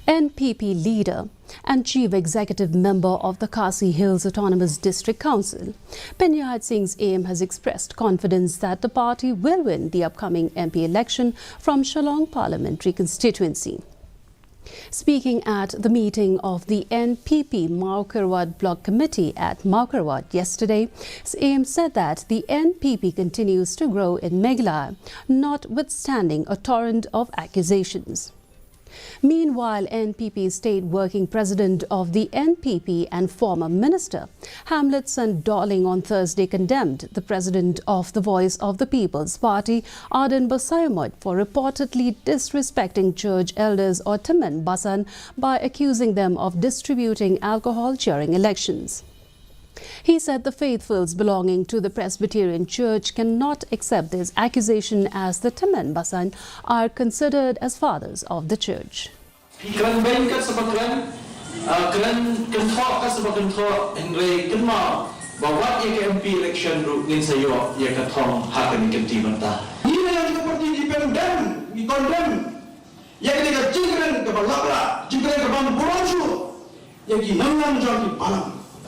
NPP leader and chief executive member of the Khasi Hills Autonomous District Council, Pinyat Singh's aim has expressed confidence that the party will win the upcoming MP election from Shillong parliamentary constituency. Speaking at the meeting of the NPP Maukarwad Block Committee at Maukarwad yesterday, Aim said that the NPP continues to grow in Meghalaya, notwithstanding a torrent of accusations. Meanwhile, NPP State Working President of the NPP and former Minister Hamletson Darling on Thursday condemned the President of the Voice of the People's Party, Arden Basayamud, for reportedly disrespecting church elders or Timan Basan by accusing them of distributing alcohol during elections. He said the faithfuls belonging to the Presbyterian Church cannot accept this accusation as the Timan Basan are considered as fathers of the Church.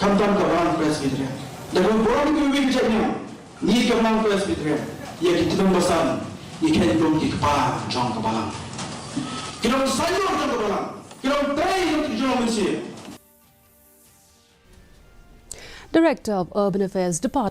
Kamtam kabaran Presbyterian. Dalam borang itu bijaknya, ni kamang Presbyterian. Ia kita tembasan, ikan belum di kepala, jang kebalang. Kita sayur jang kebalang. Kita try untuk jang Malaysia. Director of Urban Affairs Department